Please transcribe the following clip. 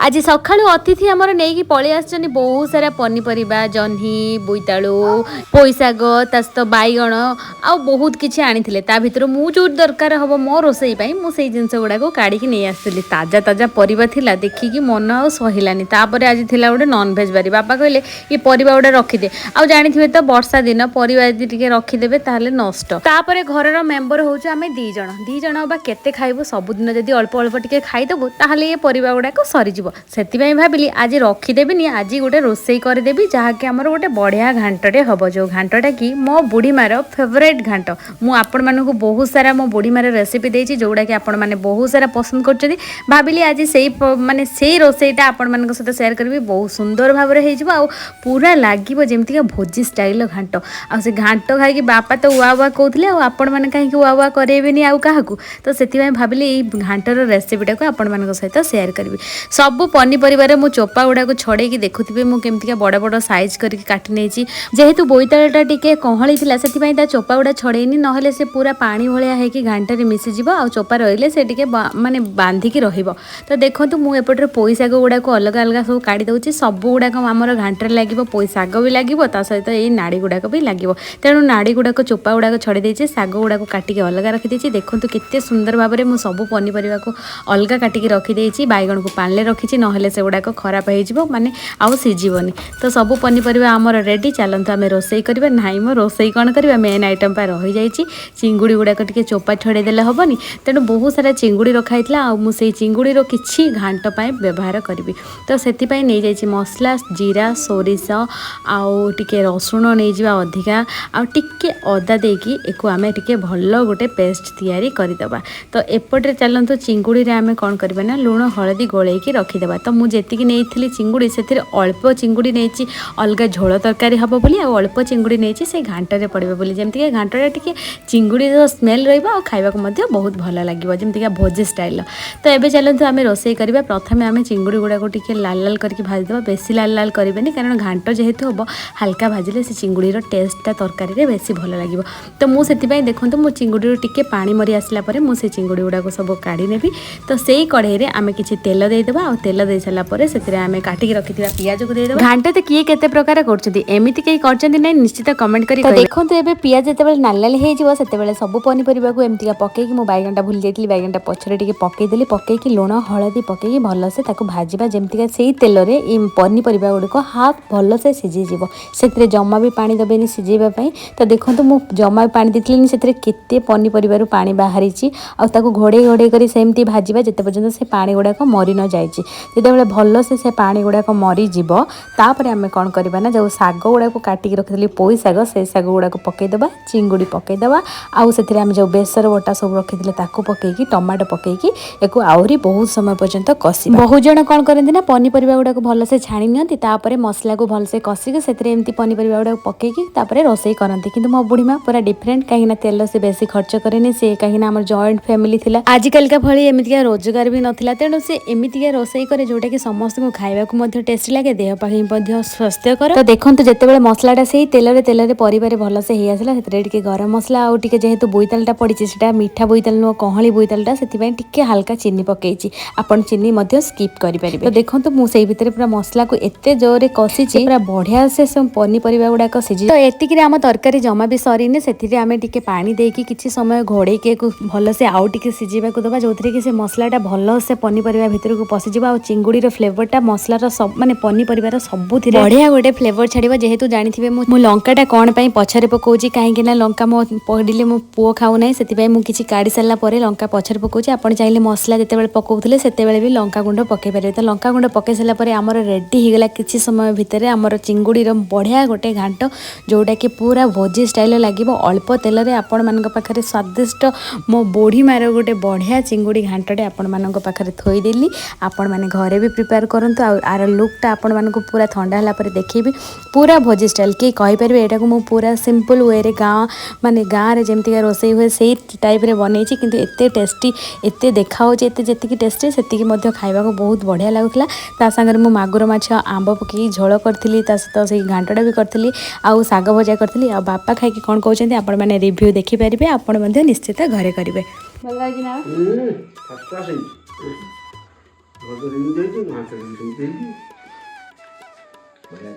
आज सकाळु अतिथि आमर नहीं पलि आसछन्ति बहुत सारा पनीपरिबा जह्नी बोईतालु पोईशाग तासत बैगण आ बहुत किछि आनिथिले ता भितर मु जो दरकार हबो मो रोसई पई मु सेई जिंस गुडा को काढी कि नै आसथिली ताजा ताजा परिबा थिला देखि कि मन आ सहिलानी तापर आज थिला गोटे नॉन वेज बारी बापा कहले ये परिबा गोटे रखि दे आ जानिथिबे त वर्षा दिन परिबा यदि टिके रखि देबे ताले नष्ट तापर घरर मेंबर होउछ आमे दी जण बा केते खाइबो सब दिन जदी अल्प अल्प टिके खाइ देबो ताले ये परिबा गुडा को सरी जिवो सेतिबाई भाबिली आज रखिदेबिनी आज गोटे रोसई करदेवी जहाँकि आमर गोटे बढ़िया घांटटे हम जो घांटटा कि मो बुढ़ी मार फेवरेट घांट मुझे बहुत सारा मो बुढ़ी मार रेसिपी देती जोड़ा कि आपण मैंने बहुत सारा पसंद कर भाविली आज से माने से रोसईटा आपण मान सहित सेयार करी बहुत सुंदर भाव में हो पूरा लगे जमीक भोजी स्टाइल घांट आ से घांट खाई बापा तो उआ उआ कहते आपण मैंने कहीं उआ उआ करेबेनी आउ क्या तो से भाविली घांटर रेसिपीटा को आपण मान सहित सेयार करी सब पनीपरिबार मु चोपा गुड़ा को छड़े देखुवे मुझे बड़ बड़ साइज करके काटी नहीं जेहेतु बोईतालटा टिके कहली से चोपा गुड़ा छड़ेनी ना से पूरा पानी भाया है घांटे मिसीज आ चोपा रही से माने बांधिकी तो देखो मुझे पोई शाग गुड़ा को अलग अलग सब काढ़ी दूसरी सब गुड़ाक आम घाटे लगे पोई शाग भी लगे सहित ये नाड़ी गुड़ाक भी लगे तेणु नाड़ी गुड़ाक चोपा गुड़ाक छड़े देती शाग गुड़ा को काटिक अलग रखी देखो केते सुंदर भाव में मुझे सब पनीपरिया को अलग काटिक रखीदे बैगण को पानी रखी ना से गुड़ाक खराब हो माने आउ सीझीबनी तो सब पनीपरिया आमर रेडी चलते आम रोसई करवा ना मो रोसई कौन करवा मेन आइटम पर रही जाइए चिंगुड़ी गुड़ाक टे चोपा छड़ेदेले हेनी तेणु बहुत सारा चिंगुड़ी रखाई आई चिंगुड़ी किसी घांट व्यवहार करी तो से नहीं जाइए मसला जीरा सोरिष आउ टिके रसुण नहीं जावा अधिका आउ टिके अदा देकी एको आमे टिके भल गोटे पेस्ट तैयारी करदेबा तो एपटे चलतु चिंगुड़ी आम कौन करवा ना लुण हलदी गोलेकी रखीदेबा तो मुझे नहीं चिंगुड़ी से अल्प चिंगुड़ी नहीं अलग झोल तरकारी हम बोली अल्प चिंगुड़ी नहीं से घांटे पड़े बोली जमीक घांटा टे चिंगुड़ी स्मेल रहा बहुत भल लगे जमीक भोजी स्टाइल तो ये चलते आम रोसई करवा प्रथम आम चिंगुड़ी गुड़ा को टिके लाल लाल करके भाजीदेवा बेसी लाल लाल करेंगे कारण घांट जेहेतु हम हल्का भाजिले से चिंगुड़ीर टेस्टा तरकारी बेसी भल लगे तो मुझे देखो मो चिंगुड़ी टिके पानी मरी आसला मुझे चिंगुड़ी गुड़ा को सब काढ़ी नेबी तो से कढ़ई आम किसी तेल देदेबा और तेल दे सारापर से आम काटिक रखी पियाज को देदेबा घांटे तो किए केते प्रकार करमती कहीं करछन्ती नहीं निश्चित कमेंट करी देखो तो पियाज जिते नाल नाल हो सब पनीपरिया को एमती पकईकि मो बैगनटा भूली जाइए बैगनटा पछरे टिके पकईदेली पकईकि लुण हलदी पकईकि भलसे भाजवा जमीक से तेल में पनीपरिया गुड़िक हाफ भलसे सीझीज से जमा भी पानी देवेनि सीझेवाई तो देखो मुझे जमा भी पानी देती से केते पनीपरिया पानी बाहरी घोड़े घोड़े कर सेमती भाजवा जिते पर्यंत से पानी गुड़ाक मरी न जाए जिते भलसे से पानी गुड़ाक मरीज तापर आम कौन करवा ना जो शाग गुड़ा को काटिक रखी पोई शाग से शाग गुड़ा को पकईदेवा चिंगुड़ी पकईदेवा आउ से जो बेसर बटा सब रखी पकईकी टमाटो पकईकी एक आहरी बहुत समय पर्यंत कषि बहुत जन कौन करते ना पनीपरिया गुड़ा को भलसे छाणी निपर मसला को भलसे कषिक से पनीपरिया गुड़ा पकईकी रोसई करती कि मो बुढ़ी माँ पूरा डिफरेंट कहीं तेल से बेसी खर्च करेनि से कहीं आम जॉइंट फैमिली थी आजिकल का भली एमतीका रोजगार भी नाला तेणु से एमतीका रोसई करे जोटा कि समस्त को खाइबा टेस्टी लगे देह पाखी स्वास्थ्यकर तो देखो जिते मसलाटा से तेल परिवार भलसे हो आसला से गरम मसला आउ टे जेहेतु बोईतालटा पड़ी से मीठा बोईताल नुह कहली बोईतालटा से हल्का चीनी पकई आपन चीनी स्किप करेंगे तो देखो मुझे भितर पूरा मसला को एत जोरे कषि पूरा बढ़िया से सब पनीपरिया गुड़ाक सीझी तो एतिक आम तरकारी जमा भी सरीने से आम टे पानी देकी किसी समय घोड़े भलसे आउ टे सीझेबा देवा जो कि से मसलाटा भल से पनीपरिया भितर को पशिज आ चिंगुड़ीर फ्लेवरटा मसलार सब माने पनीपरिया सबू बढ़िया गोटे फ्लेवर छाड़ जेहेतु जानी मु लंकाटा कौन पछरे पकाऊँ कहीं लंका मो पड़े मो पुओ खाऊना से किसी काढ़ी सारापर लंका पछरे पकाऊँ आप चाहिए मसला जिते पकाउले से भी लंका गुंड पकई पारे तो लंका गुंड पकई सारापर आमर रेडी होगला किसी समय भितर आमर चिंगुड़ीर बढ़िया गोटे घांट जोटा कि पूरा भोजी स्टाइल लगे अल्प तेल आपण मान पाखे स्वादिष्ट मो बुढ़ी मार गोटे बढ़िया चिंगुड़ी घांटे आपण मान पाखे थोईदेली आपण मैंने घरे भी प्रिपेयर करूँ आर लुकटा आपण मानक पूरा ठंडा है देखेबी पूरा भोजी स्टाइल किए कहींपारे यहाँ को पूरा सिंपल वे गाँ माने गाँव में जमीक रोसई हुए से टाइप बनई कि एत टेस्टी एत देखा जी टेस्टी से खाइबा को बहुत बढ़िया लगुला ता सागर मु मागुर माछ आंब पकई झोल करी सहित से घांटटा भी करी आउ शाग भजा करी आ बापा खाई कौन कहते आपण मैंने रिव्यू देखिपारे आपण निश्चित घरे करेंगे ହାତରେ ଏମିତି ଦେଇଛି ହାତରେ ଏମିତି ଦେଇଛି ବଢ଼ିଆ